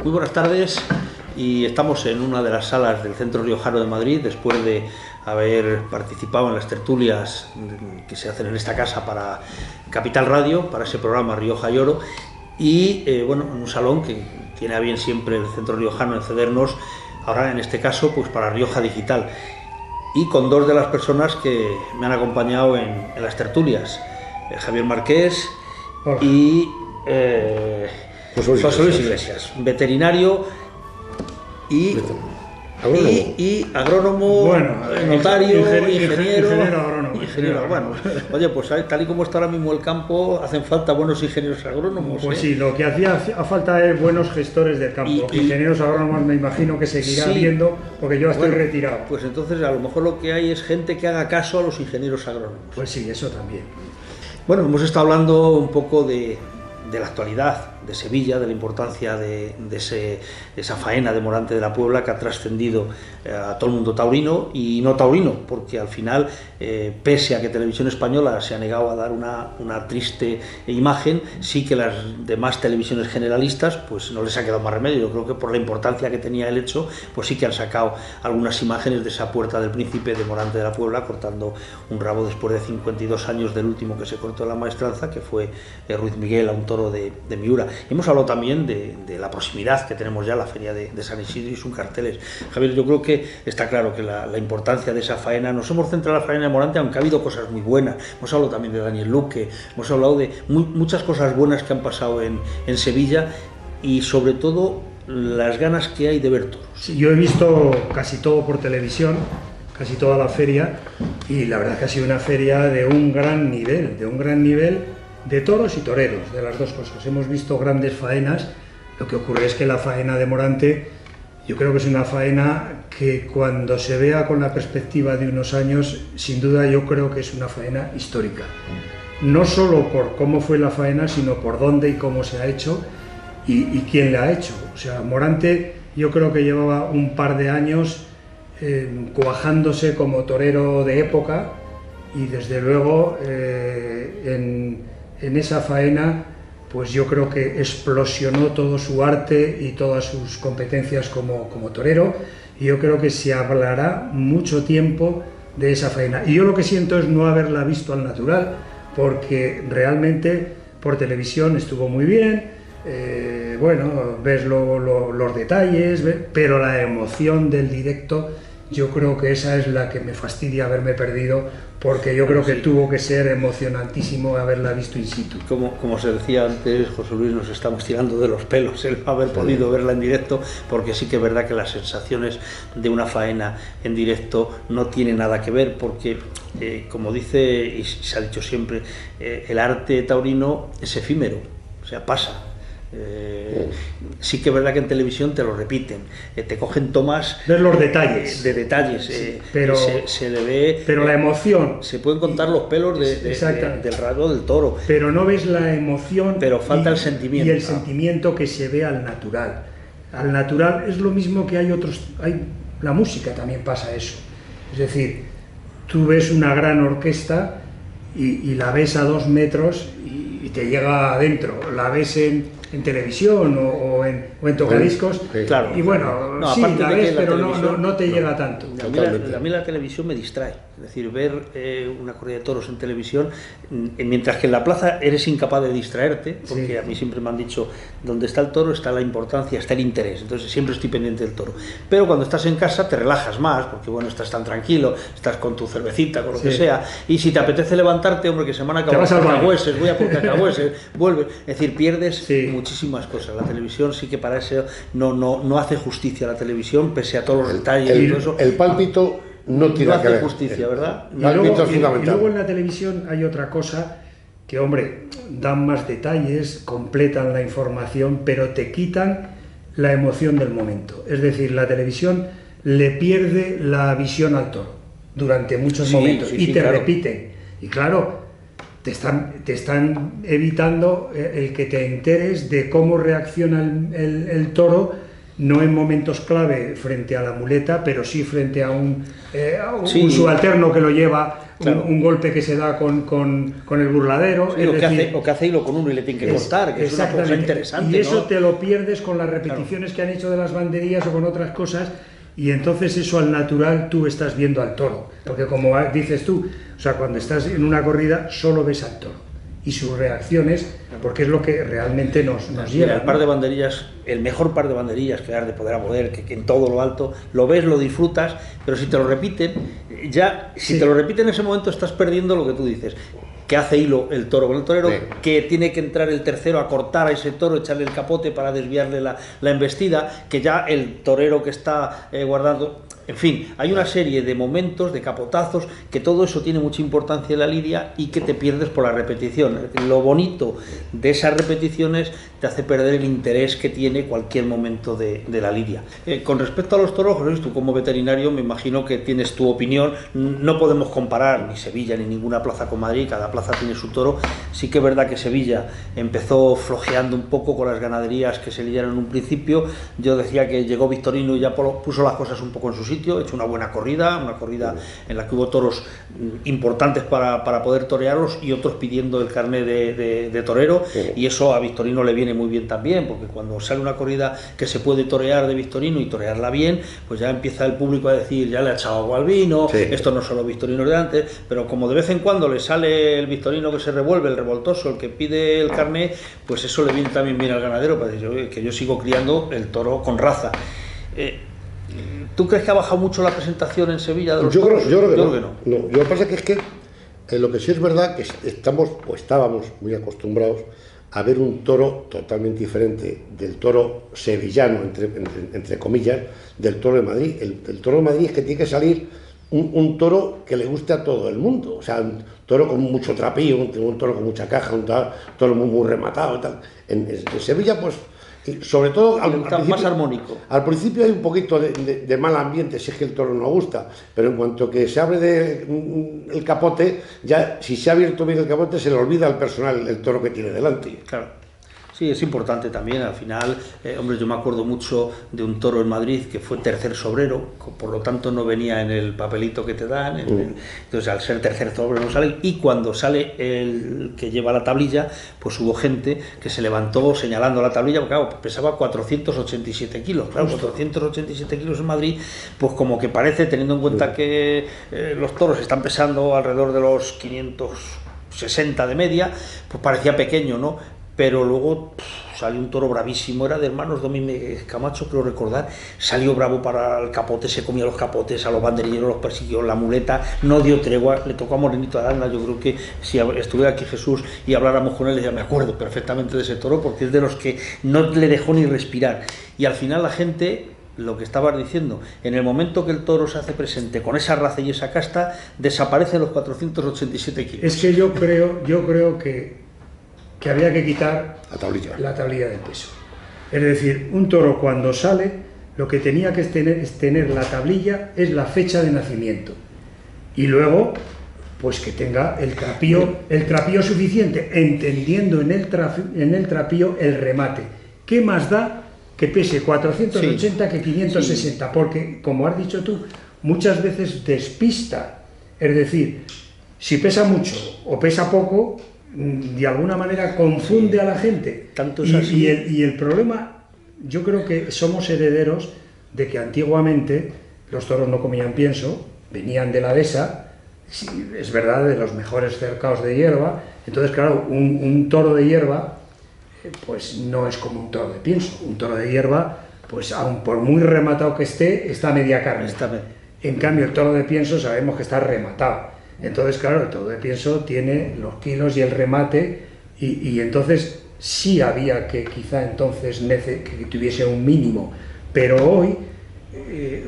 Muy buenas tardes, y estamos en una de las salas del Centro Riojano de Madrid después de haber participado en las tertulias que se hacen en esta casa para Capital Radio, para ese programa Rioja y Oro, y bueno, en un salón que tiene a bien siempre el Centro Riojano en cedernos, ahora en este caso pues para Rioja Digital, y con dos de las personas que me han acompañado en las tertulias, Javier Marqués y José Luis Iglesias, veterinario y agrónomo, bueno, notario, ingeniero. Bueno, oye, pues tal y como está ahora mismo el campo, hacen falta buenos ingenieros agrónomos. Pues sí, lo que hacía falta es buenos gestores del campo. Ingenieros agrónomos me imagino que seguirá habiendo, porque yo estoy retirado. Pues entonces a lo mejor lo que hay es gente que haga caso a los ingenieros agrónomos. Pues sí, eso también. Bueno, hemos estado hablando un poco de la actualidad de Sevilla, de la importancia de esa faena de Morante de la Puebla que ha trascendido a todo el mundo taurino y no taurino, porque al final, pese a que Televisión Española se ha negado a dar una triste imagen, sí que las demás televisiones generalistas pues no les ha quedado más remedio. Yo creo que por la importancia que tenía el hecho, pues sí que han sacado algunas imágenes de esa Puerta del Príncipe de Morante de la Puebla cortando un rabo después de 52 años del último que se cortó en la maestranza, que fue Ruiz Miguel, a un toro de Miura. Hemos hablado también de la proximidad que tenemos ya, la feria de San Isidro y sus carteles. Javier, yo creo que está claro que la importancia de esa faena, nos hemos centrado en la faena de Morante, aunque ha habido cosas muy buenas. Hemos hablado también de Daniel Luque, hemos hablado de muchas cosas buenas que han pasado en Sevilla, y sobre todo las ganas que hay de ver toros. Sí, yo he visto casi todo por televisión, casi toda la feria, y la verdad que ha sido una feria de un gran nivel, de toros y toreros, de las dos cosas. Hemos visto grandes faenas. Lo que ocurre es que la faena de Morante, yo creo que es una faena que cuando se vea con la perspectiva de unos años, sin duda yo creo que es una faena histórica. No solo por cómo fue la faena, sino por dónde y cómo se ha hecho y quién la ha hecho. O sea, Morante yo creo que llevaba un par de años cuajándose como torero de época, y desde luego en esa faena pues yo creo que explosionó todo su arte y todas sus competencias como torero, y yo creo que se hablará mucho tiempo de esa faena. Y yo lo que siento es no haberla visto al natural, porque realmente por televisión estuvo muy bien, bueno, ves los detalles, pero la emoción del directo, yo creo que esa es la que me fastidia haberme perdido, porque yo creo que tuvo que ser emocionantísimo haberla visto in situ. Como se decía antes, José Luis, nos estamos tirando de los pelos el haber podido verla en directo, porque sí que es verdad que las sensaciones de una faena en directo no tienen nada que ver, porque como dice y se ha dicho siempre, el arte taurino es efímero, o sea, pasa. Sí que es verdad que en televisión te lo repiten, te cogen tomas de los detalles, pero se le ve, pero la emoción, se pueden contar los pelos del rabo del toro, pero no ves la emoción, pero falta el sentimiento, y el sentimiento que se ve al natural. Al natural es lo mismo que la música también pasa eso, es decir, tú ves una gran orquesta y la ves a 2 metros y te llega adentro, la ves en televisión o en tocadiscos, claro, y bueno, no, sí, la ves, pero no te llega tanto. A mí la televisión me distrae, es decir, ver una corrida de toros en televisión, mientras que en la plaza eres incapaz de distraerte, porque sí. A mí siempre me han dicho, donde está el toro está la importancia, está el interés, entonces siempre estoy pendiente del toro. Pero cuando estás en casa te relajas más, porque bueno, estás tan tranquilo, estás con tu cervecita, con lo que sea, y si te apetece levantarte, hombre, que se me han acabado los cacahueses, voy a por cacahueses, vuelve, es decir, pierdes muchísimas cosas. La televisión sí que para eso no hace justicia a la televisión, pese a todos los detalles y todo eso. El pálpito no tiene que ver. Justicia, ¿verdad? Y luego en la televisión hay otra cosa que, hombre, dan más detalles, completan la información, pero te quitan la emoción del momento. Es decir, la televisión le pierde la visión al toro durante muchos momentos y te repiten. Y claro, te están evitando el que te enteres de cómo reacciona el toro, no en momentos clave frente a la muleta, pero sí frente a un subalterno que lo lleva claro, un golpe que se da con el burladero. Sí, es decir, o que hace hilo con uno y le tiene que cortar, que es una cosa interesante. Y eso, ¿no?, te lo pierdes con las claro, repeticiones que han hecho de las banderías o con otras cosas, y entonces eso al natural tú estás viendo al toro. Porque como dices tú, o sea, cuando estás en una corrida solo ves al toro y sus reacciones, porque es lo que realmente nos lleva. El par de banderillas, el mejor par de banderillas que das de poder a poder, que en todo lo alto lo ves, lo disfrutas, pero si te lo repiten, si te lo repiten en ese momento estás perdiendo lo que tú dices, que hace hilo el toro con el torero, sí, que tiene que entrar el tercero a cortar a ese toro, echarle el capote para desviarle la embestida, que ya el torero que está guardando... En fin, hay una serie de momentos, de capotazos, que todo eso tiene mucha importancia en la lidia y que te pierdes por la repetición. Lo bonito de esas repeticiones te hace perder el interés que tiene cualquier momento de la lidia. Con respecto a los toros, José Luis, tú como veterinario me imagino que tienes tu opinión. No podemos comparar ni Sevilla ni ninguna plaza con Madrid, cada plaza tiene su toro. Sí que es verdad que Sevilla empezó flojeando un poco con las ganaderías que se lidiaron en un principio. Yo decía que llegó Victorino y ya puso las cosas un poco en su sitio, hecho una buena corrida, en la que hubo toros importantes para poder torearlos y otros pidiendo el carné de torero, y eso a Victorino le viene muy bien también, porque cuando sale una corrida que se puede torear de Victorino y torearla bien, pues ya empieza el público a decir, ya le ha echado agua al vino, sí, esto no son los Victorinos de antes, pero como de vez en cuando le sale el Victorino que se revuelve, el revoltoso, el que pide el carné, pues eso le viene también bien al ganadero, para decir que yo sigo criando el toro con raza. ¿Tú crees que ha bajado mucho la presentación en Sevilla de los toros? Yo creo que no. No, lo que pasa es que lo que sí es verdad que estábamos muy acostumbrados a ver un toro totalmente diferente del toro sevillano, entre comillas, del toro de Madrid. El toro de Madrid es que tiene que salir un toro que le guste a todo el mundo, o sea, un toro con mucho trapío, un toro con mucha caja, un toro muy rematado y tal. En Sevilla, pues, sobre todo más armónico. Al principio hay un poquito de mal ambiente, si es que el toro no gusta, pero en cuanto que se abre el capote, ya si se ha abierto bien el capote se le olvida al personal el toro que tiene delante. Claro. Sí, es importante también, al final, hombre, yo me acuerdo mucho de un toro en Madrid que fue tercer sobrero, por lo tanto no venía en el papelito que te dan, entonces al ser tercer sobrero no sale, y cuando sale el que lleva la tablilla, pues hubo gente que se levantó señalando la tablilla, porque claro, pesaba 487 kilos, claro, 487 kilos en Madrid, pues como que parece, teniendo en cuenta que los toros están pesando alrededor de los 560 de media, pues parecía pequeño, ¿no? Pero luego salió un toro bravísimo, era de hermanos Domínguez Camacho, creo recordar, salió bravo para el capote, se comía los capotes, a los banderilleros los persiguió, la muleta, no dio tregua, le tocó a Morenito Aranda. Yo creo que si estuviera aquí Jesús y habláramos con él, ya me acuerdo perfectamente de ese toro, porque es de los que no le dejó ni respirar, y al final la gente... Lo que estabas diciendo, en el momento que el toro se hace presente con esa raza y esa casta, desaparecen los 487 kilos. Es que yo creo que había que quitar la tablilla del peso. Es decir, un toro cuando sale, lo que tenía que tener la tablilla es la fecha de nacimiento. Y luego, pues que tenga el trapío suficiente, entendiendo en el trapío el remate. ¿Qué más da que pese 480 que 560? Porque, como has dicho tú, muchas veces despista. Es decir, si pesa mucho o pesa poco, de alguna manera confunde a la gente. Tanto es así. Y el problema, yo creo que somos herederos de que antiguamente los toros no comían pienso, venían de la dehesa, es verdad, de los mejores cercados de hierba. Entonces, claro, un toro de hierba pues no es como un toro de pienso. Un toro de hierba, pues aun por muy rematado que esté, está a media carne. En cambio, el toro de pienso sabemos que está rematado. Entonces, claro, el toro de pienso tiene los kilos y el remate, y entonces sí había que quizá entonces que tuviese un mínimo. Pero hoy,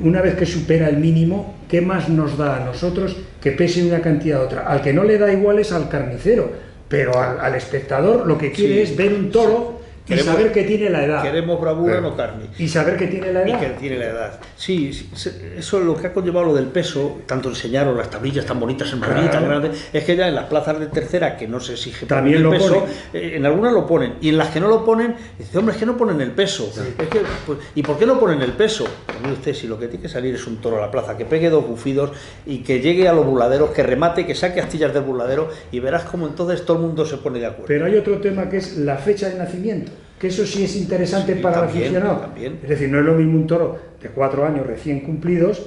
una vez que supera el mínimo, ¿qué más nos da a nosotros que pese una cantidad u otra? Al que no le da igual es al carnicero, pero al espectador lo que quiere es ver un toro Y saber que tiene la edad. Queremos bravura, no carne. Y saber que tiene la edad. Y que tiene la edad. Sí, eso es lo que ha conllevado lo del peso, tanto enseñaron las tablillas tan bonitas en Madrid, tan grandes, es que ya en las plazas de tercera, que no se exige también el lo peso, en algunas lo ponen, y en las que no lo ponen, dice, hombre, es que no ponen el peso. Sí. Es que, pues, ¿y por qué no ponen el peso? Pues mire usted, si lo que tiene que salir es un toro a la plaza, que pegue 2 bufidos y que llegue a los burladeros, que remate, que saque astillas del burladero, y verás cómo entonces todo el mundo se pone de acuerdo. Pero hay otro tema que es la fecha de nacimiento, que eso sí es interesante para el aficionado. También. Es decir, no es lo mismo un toro de 4 años recién cumplidos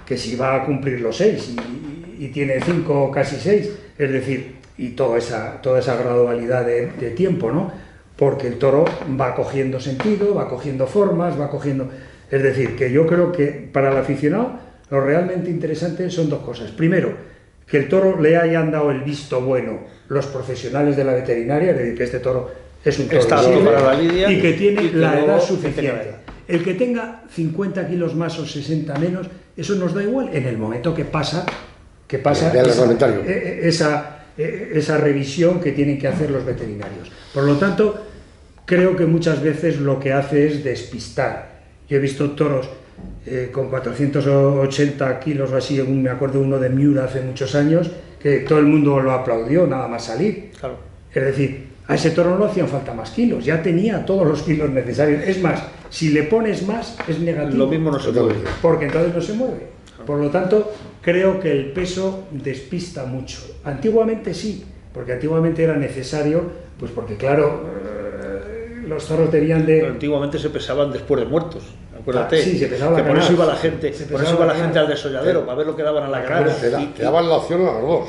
que si va a cumplir los 6 y tiene 5 o casi 6, es decir, y toda esa gradualidad de tiempo, ¿no? Porque el toro va cogiendo sentido, va cogiendo formas, va cogiendo... Es decir, que yo creo que para el aficionado lo realmente interesante son 2 cosas. Primero, que el toro le hayan dado el visto bueno los profesionales de la veterinaria, es decir, que este toro es un toro para la lidia, y que tiene y que la luego edad que suficiente. tenga la edad. El que tenga 50 kilos más o 60 menos, eso nos da igual en el momento que pasa esa revisión que tienen que hacer los veterinarios. Por lo tanto, creo que muchas veces lo que hace es despistar. Yo he visto toros con 480 kilos o así, me acuerdo uno de Miura hace muchos años, que todo el mundo lo aplaudió nada más salir. Claro. Es decir, a ese toro no hacían falta más kilos, ya tenía todos los kilos necesarios. Es más, si le pones más, es negativo. Lo mismo no se puede. Porque entonces no se mueve. Por lo tanto, creo que el peso despista mucho. Antiguamente sí, porque antiguamente era necesario, pues porque claro, los toros tenían de... Pero antiguamente se pesaban después de muertos. Acuérdate, Sí, se pesaba que la por eso canal. iba la gente, Se por pesaba eso iba la la gente canal. al desolladero, para ver lo que daban a la canal. Te daban la opción a las dos.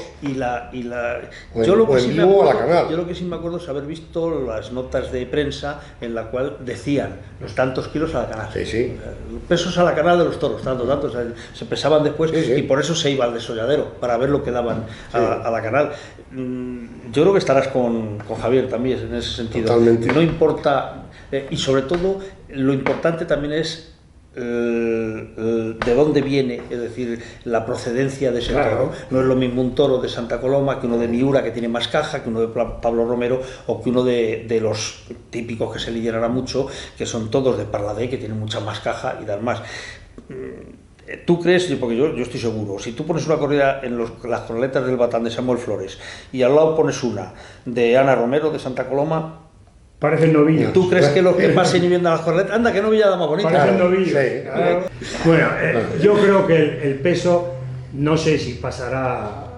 O Yo en- lo que o sí en me vivo o a la acuerdo, canal. yo lo que sí me acuerdo es haber visto las notas de prensa en la cual decían los tantos kilos a la canal. Sí, sí. Los pesos a la canal de los toros, tantos, se pesaban después Sí, sí. y por eso se iba al desolladero, para ver lo que daban a la canal. Yo creo que estarás con Javier también en ese sentido. Totalmente. No importa, y sobre todo lo importante también es de dónde viene, es decir, la procedencia de ese toro. No es lo mismo un toro de Santa Coloma que uno de Miura, que tiene más caja, que uno de Pablo Romero, o que uno de los típicos que se lidian ahora mucho, que son todos de Parladé, que tienen mucha más caja y dan más. ¿Tú crees? Porque yo estoy seguro, si tú pones una corrida en las corraletas del Batán de Samuel Flores y al lado pones una de Ana Romero de Santa Coloma, Parecen novillos. ¿tú crees que los que pasen y viendo las corraletas, anda, que novillada más bonita? Parecen Claro, novillos. sí. Claro. Bueno, yo creo que el peso, no sé si pasará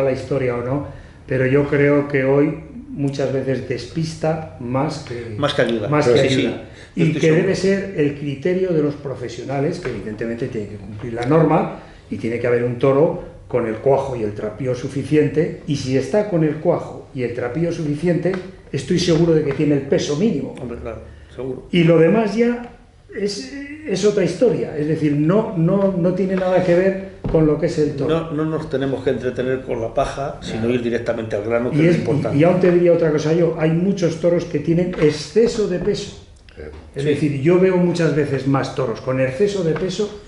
la historia o no, pero yo creo que hoy muchas veces despista más que ayuda. Sí, sí. Y que debe ser el criterio de los profesionales, que evidentemente tiene que cumplir la norma y tiene que haber un toro con el cuajo y el trapío suficiente, y si está con el cuajo y el trapío suficiente, estoy seguro de que tiene el peso mínimo. Hombre, claro, seguro. Y lo demás ya es otra historia, es decir, no tiene nada que ver con lo que es el toro. No nos tenemos que entretener con la paja, sino ir directamente al grano, que es lo importante. Y aún te diría otra cosa yo, hay muchos toros que tienen exceso de peso. Es decir, yo veo muchas veces más toros con exceso de peso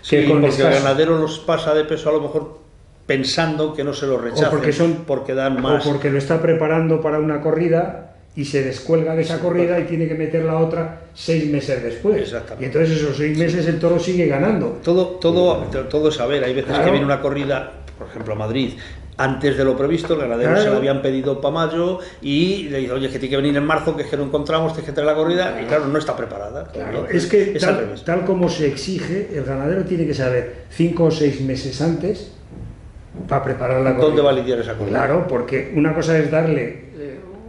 Sí, que con porque el escaso. ganadero los pasa de peso a lo mejor pensando que no se los rechacen, porque dan más. O porque lo está preparando para una corrida y se descuelga de esa corrida y tiene que meter la otra 6 meses después. Exactamente. Y entonces esos 6 meses el toro sigue ganando. Todo es saber. Hay veces Claro. que viene una corrida, por ejemplo a Madrid, antes de lo previsto, el ganadero Claro. se lo habían pedido para mayo y le dice, oye, que tiene que venir en marzo, que es que no encontramos, tienes que traer la corrida, y claro, no está preparada. Claro, Entonces, es que al revés. tal como se exige, el ganadero tiene que saber 5 o 6 meses antes para preparar la corrida. ¿Dónde va a lidiar esa corrida? Claro, porque una cosa es darle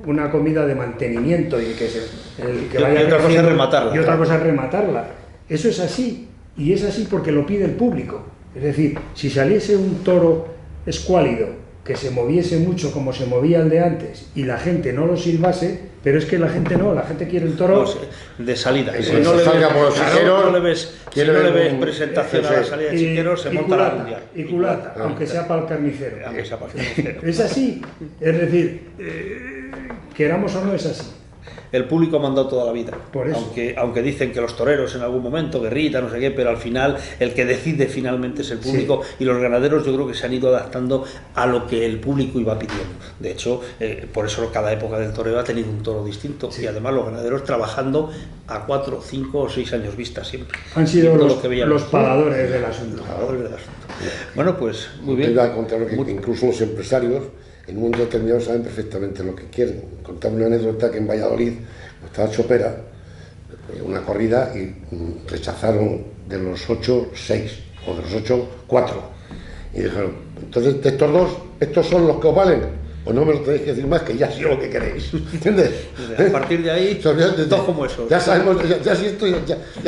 una comida de mantenimiento y que Y otra cosa es rematarla. Y otra cosa es rematarla. Eso es así, y es así porque lo pide el público. Es decir, si saliese un toro escuálido que se moviese mucho como se movía el de antes y la gente no lo silbase, pero es que la gente no, la gente quiere un toro de salida. Que Si se no le salga ves, por los chiqueros, no le ves, si quiere no le ver ves un- presentación a la salida de chiqueros, se monta la mundial. y culata, aunque sea para el carnicero. Aunque sea para el carnicero. Es así, es decir, queramos o no es así. el público ha mandado toda la vida. Por eso. Aunque dicen que los toreros en algún momento guerrita, no sé qué, pero al final el que decide finalmente es el público, sí. Y los ganaderos yo creo que se han ido adaptando a lo que el público iba pidiendo. De hecho, por eso cada época del toreo ha tenido un toro distinto, sí. Y además los ganaderos trabajando a 4, 5 o 6 años vista siempre. Han sido los pagadores del asunto. Bueno, pues muy bien. Te iba a contar que incluso los empresarios en un momento determinado saben perfectamente lo que quieren. Contaba una anécdota que en Valladolid estaba Chopera, una corrida, y rechazaron de los 8, 6, o de los 8, 4. Y dijeron, entonces de estos 2, estos son los que os valen. Pues no me lo tenéis que decir más, que ya sé lo que queréis. ¿Entiendes? A partir de ahí, todos como eso. Ya sabemos, ya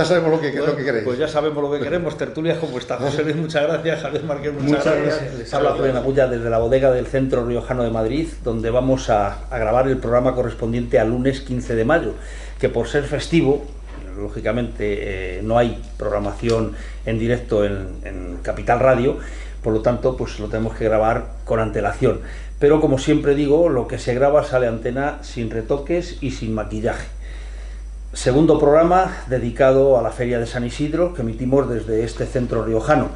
sabemos lo que queréis. Pues ya sabemos lo que queremos. Tertulia como está. José Luis, muchas gracias. Javier Márquez, muchas gracias. Les habla Julián Agulla desde la bodega del Centro Riojano de Madrid, donde vamos a grabar el programa correspondiente al lunes 15 de mayo, que por ser festivo, lógicamente no hay programación en directo en Capital Radio, por lo tanto pues lo tenemos que grabar con antelación. Pero como siempre digo, lo que se graba sale a antena sin retoques y sin maquillaje. Segundo programa dedicado a la Feria de San Isidro, que emitimos desde este centro riojano.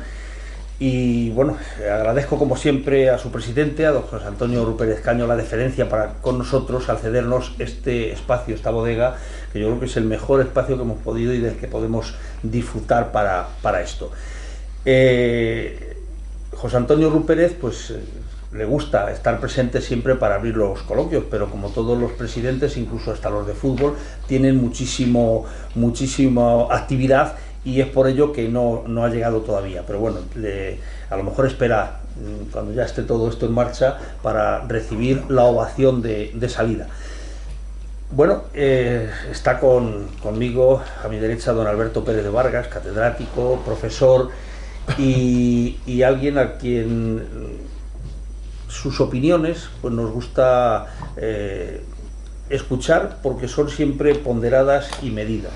Y bueno, agradezco como siempre a su presidente, a don José Antonio Rupérez Caño, la deferencia con nosotros al cedernos este espacio, esta bodega, que yo creo que es el mejor espacio que hemos podido y del que podemos disfrutar para esto. José Antonio Rupérez, pues le gusta estar presente siempre para abrir los coloquios, pero como todos los presidentes, incluso hasta los de fútbol, tienen muchísima actividad, y es por ello que no ha llegado todavía. Pero bueno, a lo mejor espera cuando ya esté todo esto en marcha para recibir la ovación de salida. Bueno, está conmigo a mi derecha don Alberto Pérez de Vargas, catedrático, profesor y alguien a quien sus opiniones pues nos gusta escuchar, porque son siempre ponderadas y medidas,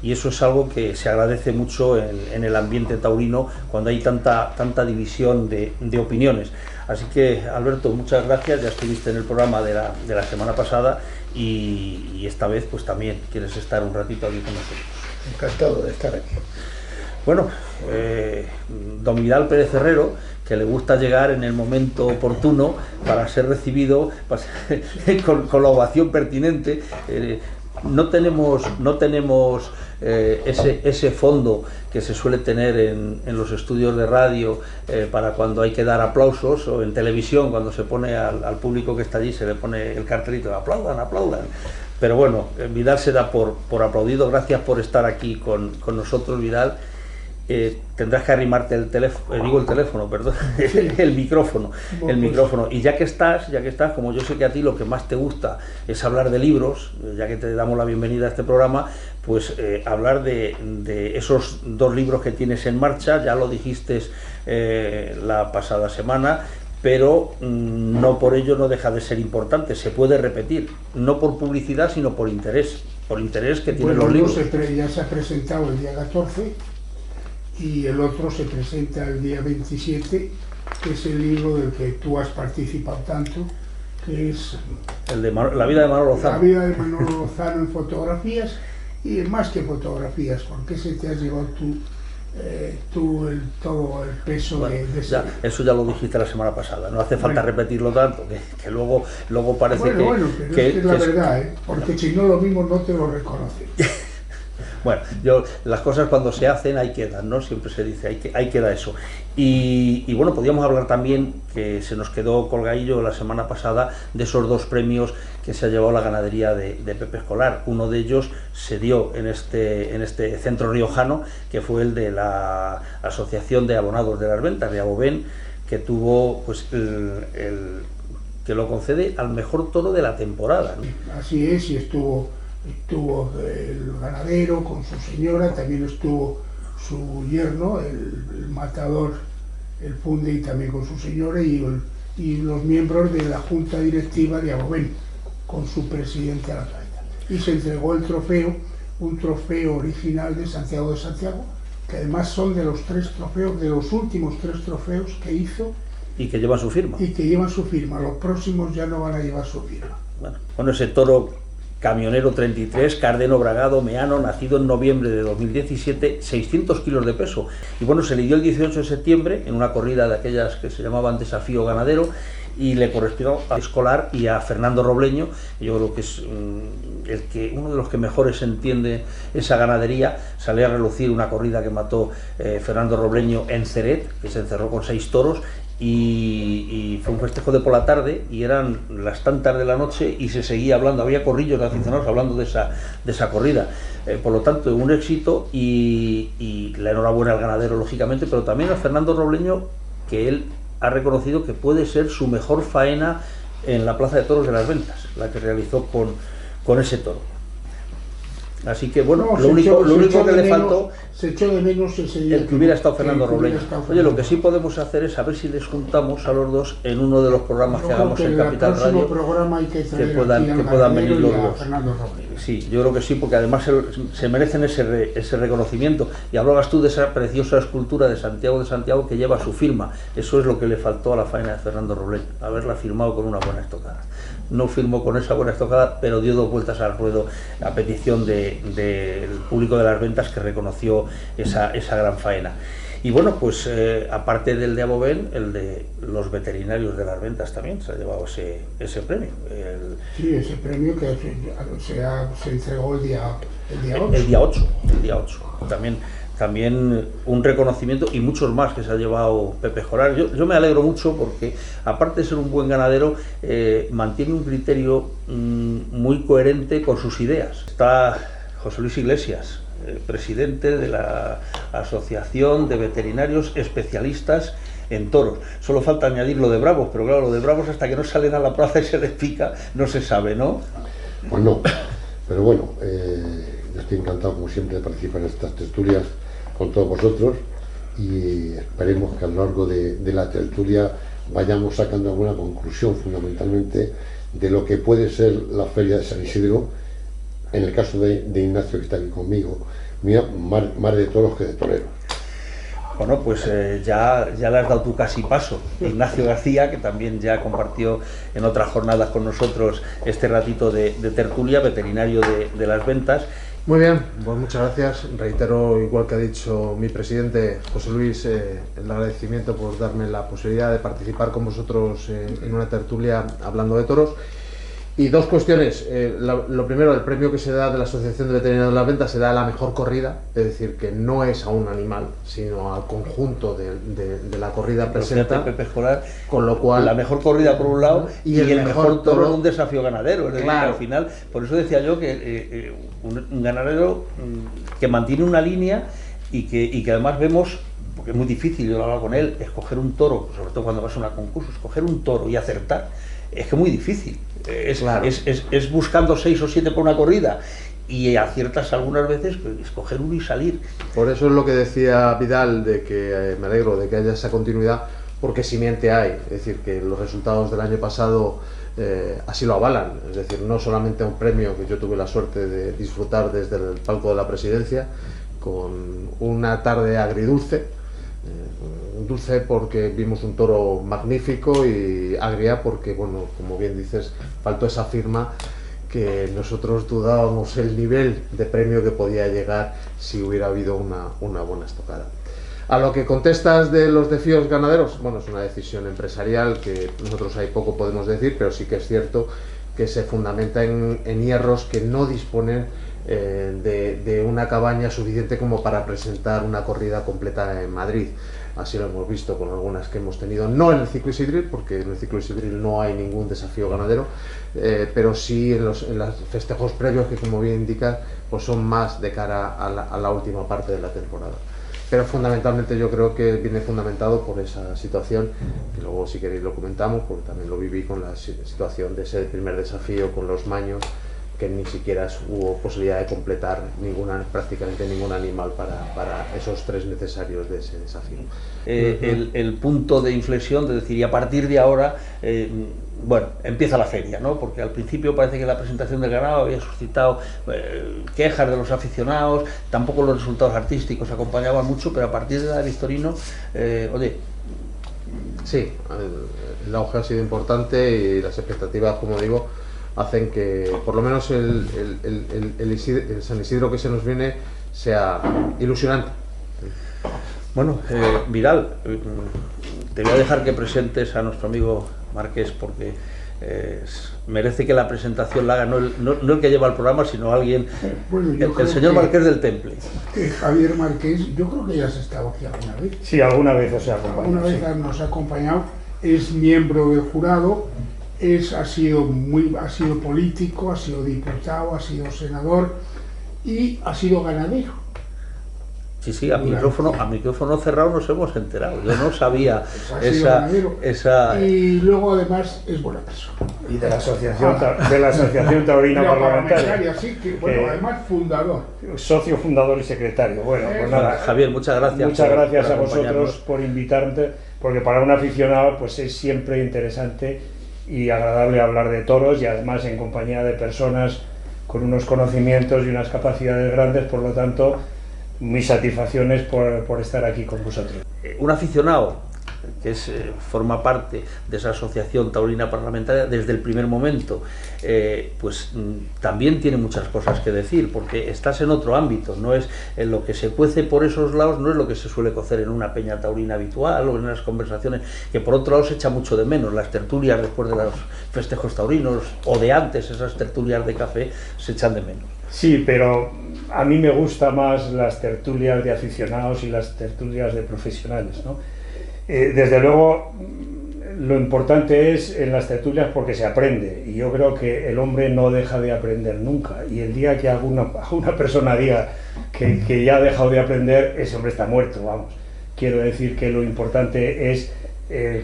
y eso es algo que se agradece mucho en el ambiente taurino cuando hay tanta división de opiniones. Así que, Alberto, muchas gracias. Ya estuviste en el programa de la semana pasada y esta vez pues también quieres estar un ratito aquí con nosotros. Encantado de estar aquí. Bueno, don Vidal Pérez Herrero, que le gusta llegar en el momento oportuno para ser recibido con la ovación pertinente. No tenemos ese fondo que se suele tener en los estudios de radio para cuando hay que dar aplausos, o en televisión cuando se pone al público que está allí, se le pone el cartelito, aplaudan. Pero bueno, Vidal se da por aplaudido. Gracias por estar aquí con nosotros, Vidal. Tendrás que arrimarte el micrófono. Y ya que estás, como yo sé que a ti lo que más te gusta es hablar de libros, ya que te damos la bienvenida a este programa, pues hablar de esos 2 libros que tienes en marcha. Ya lo dijiste la pasada semana, pero no por ello no deja de ser importante. Se puede repetir, no por publicidad, sino por interés que tienen los libros. Ya se ha presentado el día 14 y el otro se presenta el día 27, que es el libro del que tú has participado tanto, que es el de la vida de Manolo Lozano. La vida de Manolo Lozano en fotografías, y más que fotografías, porque ese te has llevado todo el peso, bueno, de ese. Eso ya lo dijiste la semana pasada, no hace falta repetirlo tanto, que luego parece pero es la verdad, porque si no lo mismo no te lo reconocen. Bueno, las cosas cuando se hacen ahí quedan, ¿no? Siempre se dice, ahí queda eso. Y bueno, podríamos hablar también, que se nos quedó colgadillo la semana pasada, de esos 2 premios que se ha llevado la ganadería de Pepe Escolar. Uno de ellos se dio en este centro riojano, que fue el de la Asociación de Abonados de las Ventas, de Aboven, que tuvo pues que lo concede al mejor toro de la temporada, ¿no? Así es, y estuvo el ganadero con su señora, también estuvo su yerno, el matador, el Funde, también con su señora, y los miembros de la junta directiva de Aboven, con su presidente a la cabeza. Y se entregó el trofeo, un trofeo original de Santiago de Santiago, que además son de los 3 trofeos, de los últimos 3 trofeos que hizo. Y que llevan su firma. Los próximos ya no van a llevar su firma. Bueno, ese toro camionero 33, Cardeno Bragado, Meano, nacido en noviembre de 2017, 600 kilos de peso. Y bueno, se le dio el 18 de septiembre en una corrida de aquellas que se llamaban Desafío Ganadero, y le correspondió a Escolar y a Fernando Robleño. Yo creo que es uno de los que mejores entiende esa ganadería. Salió a relucir una corrida que mató Fernando Robleño en Ceret, que se encerró con 6 toros, y fue un festejo de por la tarde, y eran las tantas de la noche y se seguía hablando, había corrillos de aficionados hablando de esa corrida. Por lo tanto, un éxito, y la enhorabuena al ganadero, lógicamente, pero también a Fernando Robleño, que él ha reconocido que puede ser su mejor faena en la Plaza de Toros de las Ventas, la que realizó con ese toro. Así que bueno, No, lo único que le faltó, se echó de menos ese día el que hubiera estado Fernando Robleño. Oye, lo que sí podemos hacer es a ver si les juntamos a los dos en uno de los programas que hagamos en Capital Radio, que puedan venir los dos. Sí, yo creo que sí, porque además se merecen ese reconocimiento. Y hablabas tú de esa preciosa escultura de Santiago que lleva su firma. Eso es lo que le faltó a la faena de Fernando Robleño, haberla firmado con una buena estocada. No firmó con esa buena estocada, pero dio 2 vueltas al ruedo a petición del público de las Ventas, que reconoció esa gran faena. Y bueno, pues aparte del de Abovén, el de los veterinarios de las Ventas también se ha llevado ese premio. Sí, ese premio que se entregó el día 8. El día 8. También un reconocimiento, y muchos más que se ha llevado Pepe Jorar. Yo me alegro mucho porque, aparte de ser un buen ganadero, mantiene un criterio muy coherente con sus ideas. Está José Luis Iglesias, presidente de la Asociación de Veterinarios Especialistas en Toros. Solo falta añadir lo de Bravos, pero claro, lo de Bravos, hasta que no salen a la plaza y se les pica, no se sabe, ¿no? Pues no, pero bueno, yo estoy encantado, como siempre, de participar en estas tertulias con todos vosotros, y esperemos que a lo largo de la tertulia vayamos sacando alguna conclusión, fundamentalmente, de lo que puede ser la Feria de San Isidro. En el caso de Ignacio, que está aquí conmigo, mira, más de toros que de toreros. Bueno, pues ya le has dado tu casi paso. Ignacio García, que también ya compartió en otras jornadas con nosotros este ratito de tertulia, veterinario de las Ventas. Muy bien, pues muchas gracias. Reitero, igual que ha dicho mi presidente José Luis, el agradecimiento por darme la posibilidad de participar con vosotros en una tertulia hablando de toros. Y 2 cuestiones. Lo primero, el premio que se da de la Asociación de Veterinarios de las Ventas se da a la mejor corrida, es decir, que no es a un animal, sino al conjunto de la corrida presenta. Pepe Jorar, con lo cual, la mejor corrida por un lado y el mejor toro de un desafío ganadero. Es decir, claro, que al final, por eso decía yo que un ganadero que mantiene una línea y que además vemos, porque es muy difícil, yo lo hablaba con él, escoger un toro, sobre todo cuando vas a un concurso, escoger un toro y acertar, es que es muy difícil. Es buscando 6 o 7 por una corrida, y aciertas algunas veces, escoger uno y salir. Por eso es lo que decía Vidal, de que me alegro de que haya esa continuidad, porque simiente hay. Es decir, que los resultados del año pasado así lo avalan. Es decir, no solamente un premio que yo tuve la suerte de disfrutar desde el palco de la presidencia, con una tarde agridulce, dulce porque vimos un toro magnífico, y agria porque, bueno, como bien dices, faltó esa firma que nosotros dudábamos el nivel de premio que podía llegar si hubiera habido una buena estocada. A lo que contestas de los desafíos ganaderos, bueno, es una decisión empresarial que nosotros ahí poco podemos decir, pero sí que es cierto que se fundamenta en hierros que no disponen de una cabaña suficiente como para presentar una corrida completa en Madrid. Así lo hemos visto con algunas que hemos tenido, no en el ciclo Isidril, porque en el ciclo Isidril no hay ningún desafío ganadero, pero sí en los festejos previos, que, como bien indicas, pues son más de cara a la última parte de la temporada. Pero fundamentalmente yo creo que viene fundamentado por esa situación, que luego, si queréis, lo comentamos, porque también lo viví con la situación de ese primer desafío con los maños, que ni siquiera hubo posibilidad de completar prácticamente ningún animal para esos 3 necesarios de ese desafío. El punto de inflexión, de decir, y a partir de ahora, bueno, empieza la feria, ¿no? Porque al principio parece que la presentación del ganado había suscitado quejas de los aficionados, tampoco los resultados artísticos acompañaban mucho, pero a partir de la de Victorino, oye... Sí, el auge ha sido importante, y las expectativas, como digo, hacen que por lo menos el San Isidro que se nos viene sea ilusionante. Bueno, Vidal, te voy a dejar que presentes a nuestro amigo Marqués, porque merece que la presentación la haga no el que lleva el programa, sino alguien, Bueno, el señor Marqués del Temple. Javier Marqués, yo creo que ya has estado aquí alguna vez. Sí, alguna vez os he acompañado. Alguna vez Sí. nos ha acompañado, es miembro del jurado, ha sido político, ha sido diputado, ha sido senador y ha sido ganadero. Sí, a micrófono cerrado nos hemos enterado. Yo no sabía Ha sido ganadero. Y luego además es buena persona. Y de la Asociación Taurina La Parlamentaria. sí, que bueno, además fundador. Socio fundador y secretario. Bueno, pues nada. Javier, muchas gracias. Muchas gracias por a vosotros acompañarnos. por invitarme, porque para un aficionado pues es siempre interesante y agradable hablar de toros, y además en compañía de personas con unos conocimientos y unas capacidades grandes. Por lo tanto, mis satisfacciones por estar aquí con vosotros. Un aficionado que forma parte de esa asociación taurina parlamentaria desde el primer momento, pues también tiene muchas cosas que decir, porque estás en otro ámbito, no es en lo que se cuece por esos lados, no es lo que se suele cocer en una peña taurina habitual o en unas conversaciones que por otro lado se echa mucho de menos. Las tertulias después de los festejos taurinos o de antes, esas tertulias de café, se echan de menos. Sí, pero a mí me gustan más las tertulias de aficionados y las tertulias de profesionales, ¿no? Desde luego, lo importante es en las tertulias porque se aprende, y yo creo que el hombre no deja de aprender nunca, y el día que alguna persona diga que ya ha dejado de aprender, ese hombre está muerto, vamos. Quiero decir que lo importante es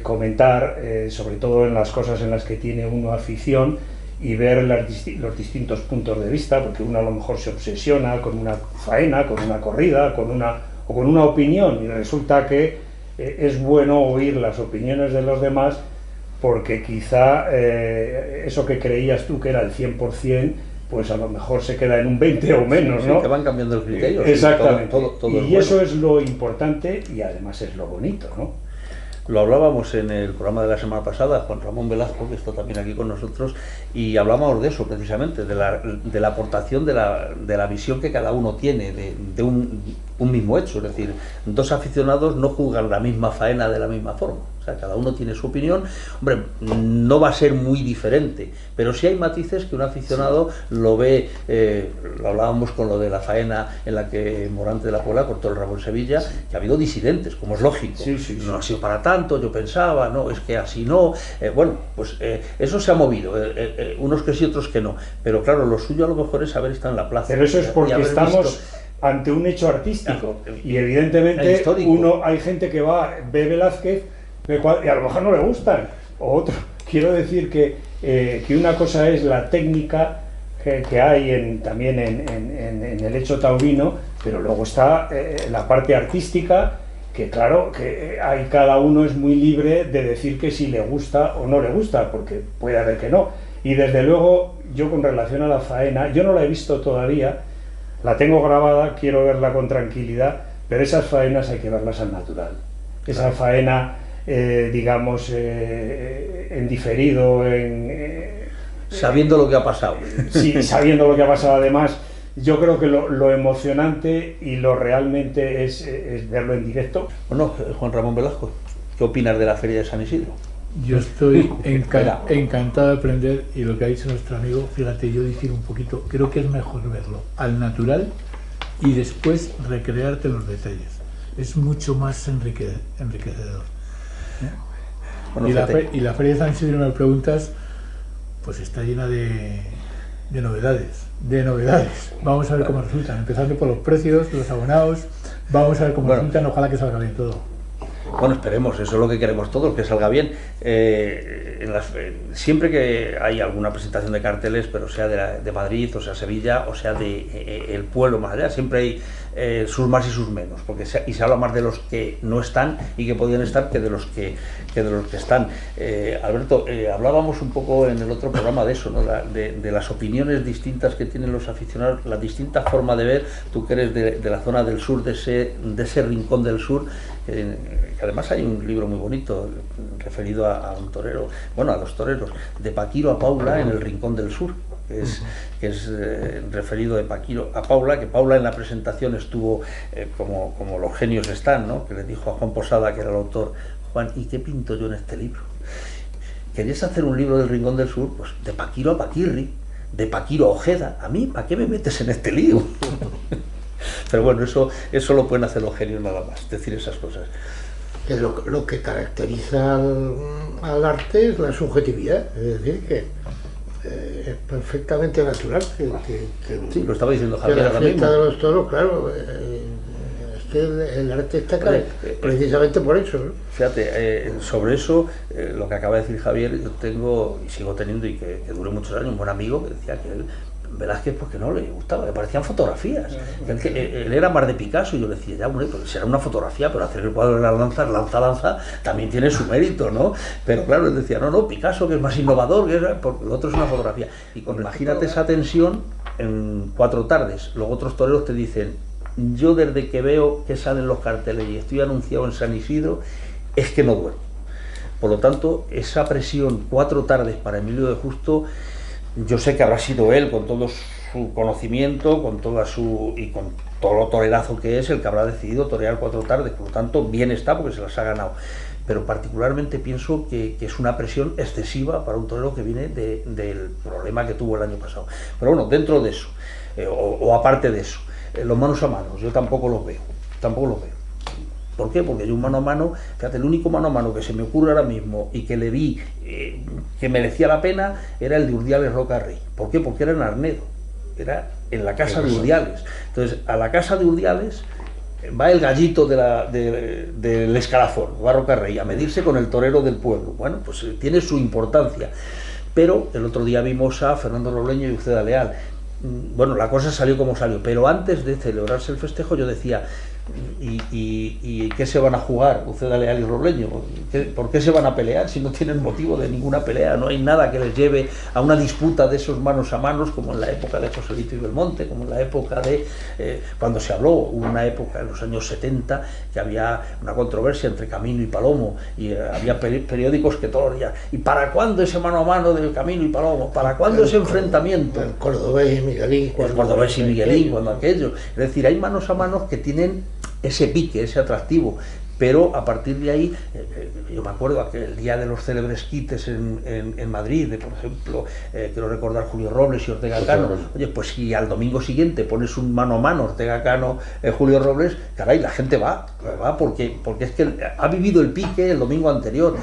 comentar, sobre todo en las cosas en las que tiene uno afición, y ver los distintos puntos de vista, porque uno a lo mejor se obsesiona con una faena, con una corrida, con una opinión, y resulta que es bueno oír las opiniones de los demás, porque quizá eso que creías tú que era el 100%, pues a lo mejor se queda en un 20 o menos, ¿no? Sí, que van cambiando el criterio. Exactamente. Todo y es bueno. eso es lo importante, y además es lo bonito, ¿no? Lo hablábamos en el programa de la semana pasada, Juan Ramón Velasco, que está también aquí con nosotros, y hablábamos de eso precisamente, de la aportación de la visión que cada uno tiene de un mismo hecho. Es decir, dos aficionados no juzgan la misma faena de la misma forma. O sea, cada uno tiene su opinión. Hombre, no va a ser muy diferente, pero sí hay matices que un aficionado lo ve. Lo hablábamos con lo de la faena en la que Morante de la Puebla cortó el rabo en Sevilla, que ha habido disidentes, como es lógico. Sí. No ha sido para tanto, yo pensaba, no, es que así no. Bueno, pues eso se ha movido, unos que sí, otros que no. Pero claro, lo suyo a lo mejor es haber estado en la plaza. Pero eso es porque y haber estamos visto ante un hecho artístico, y evidentemente hay gente que ve Velázquez y a lo mejor no le gustan, o otro. Quiero decir que una cosa es la técnica que hay también en el hecho taurino, pero luego está la parte artística, que claro, que hay, cada uno es muy libre de decir que si le gusta o no le gusta, porque puede haber que no. Y desde luego, yo con relación a la faena, yo no la he visto todavía, la tengo grabada, quiero verla con tranquilidad, pero esas faenas hay que verlas al natural. Esa faena, digamos, en diferido, sabiendo lo que ha pasado. Sí, sabiendo lo que ha pasado. Además, yo creo que lo emocionante y lo realmente es verlo en directo. Bueno, Juan Ramón Velasco, ¿qué opinas de la Feria de San Isidro? Yo estoy encantado de aprender, y lo que ha dicho nuestro amigo, fíjate, yo difiero un poquito, creo que es mejor verlo al natural y después recrearte los detalles. Es mucho más enriquecedor. Bueno, y la Feria de San Isidro, me preguntas, pues está llena de novedades. Vamos a ver cómo resultan, empezando por los precios, los abonados, vamos a ver cómo resultan, ojalá que salga bien todo. Bueno, esperemos, eso es lo que queremos todos, que salga bien. Siempre que hay alguna presentación de carteles, pero sea de Madrid, o sea Sevilla, o sea de el pueblo más allá, siempre hay sus más y sus menos, porque se habla más de los que no están y que podían estar que de los que están. Alberto, hablábamos un poco en el otro programa de eso, ¿no? de las opiniones distintas que tienen los aficionados, la distinta forma de ver, tú que eres de la zona del sur, de ese rincón del sur, que además hay un libro muy bonito referido a un torero, bueno, a los toreros, de Paquiro a Paula en el rincón del sur, que es referido de Paquiro a Paula, que Paula en la presentación estuvo como los genios están, ¿no? Que le dijo a Juan Posada, que era el autor: Juan, ¿y qué pinto yo en este libro? ¿Querías hacer un libro del rincón del sur? Pues de Paquiro a Paquirri, de Paquiro a Ojeda. A mí, ¿para qué me metes en este lío? Pero bueno, eso lo pueden hacer los genios nada más, decir esas cosas. Que lo que caracteriza al arte es la subjetividad, es decir, que es perfectamente natural que sí, lo estaba diciendo que Javier la ahora fiesta mismo. de los toros, claro, es que el arte está precisamente por eso, ¿no? Fíjate, sobre eso, lo que acaba de decir Javier, yo tengo, y sigo teniendo, y que duró muchos años, un buen amigo que decía que él, Velázquez, pues que no le gustaba, le parecían fotografías. Él era más de Picasso, y yo le decía, ya, bueno, pues será una fotografía, pero hacer el cuadro de la lanza, también tiene su mérito, ¿no? Pero claro, él decía, no, Picasso, que es más innovador, porque lo otro es una fotografía. Y imagínate esa tensión en 4 tardes. Los otros toreros te dicen, yo desde que veo que salen los carteles y estoy anunciado en San Isidro, es que no duermo. Por lo tanto, esa presión 4 tardes para Emilio de Justo, yo sé que habrá sido él, con todo su conocimiento, con todo lo torerazo que es, el que habrá decidido torear 4 tardes. Por lo tanto, bien está, porque se las ha ganado. Pero particularmente pienso que es una presión excesiva para un torero que viene del problema que tuvo el año pasado. Pero bueno, dentro de eso, o aparte de eso, los manos a manos, yo tampoco los veo. ¿Por qué? Porque yo un mano a mano, fíjate, el único mano a mano que se me ocurre ahora mismo y que le vi que merecía la pena era el de Urdiales Roca Rey. ¿Por qué? Porque era en Arnedo, era en la casa de Urdiales. Entonces, a la casa de Urdiales va el gallito del escalafón, va Roca Rey, a medirse con el torero del pueblo. Bueno, pues tiene su importancia. Pero el otro día vimos a Fernando Robleño y Uceda Leal. Bueno, la cosa salió como salió, pero antes de celebrarse el festejo yo decía, ¿y qué se van a jugar Uceda Leal y Robleño? ¿Por qué se van a pelear si no tienen motivo de ninguna pelea? No hay nada que les lleve a una disputa de esos manos a manos, como en la época de Joselito y Belmonte, como en la época de cuando se habló, hubo una época en los años 70 que había una controversia entre Camino y Palomo, y había periódicos que todos los días, ¿y para cuándo ese mano a mano del Camino y Palomo? ¿Para cuándo ese enfrentamiento? El cordobés y Miguelín. El cordobés y Miguelín, cuando aquello. Es decir, hay manos a manos que tienen ese pique, ese atractivo, pero a partir de ahí, yo me acuerdo que el día de los célebres quites en Madrid, por ejemplo, quiero recordar Julio Robles y Ortega Cano. Oye, pues si al domingo siguiente pones un mano a mano Ortega Cano, Julio Robles, caray, la gente va porque es que ha vivido el pique el domingo anterior,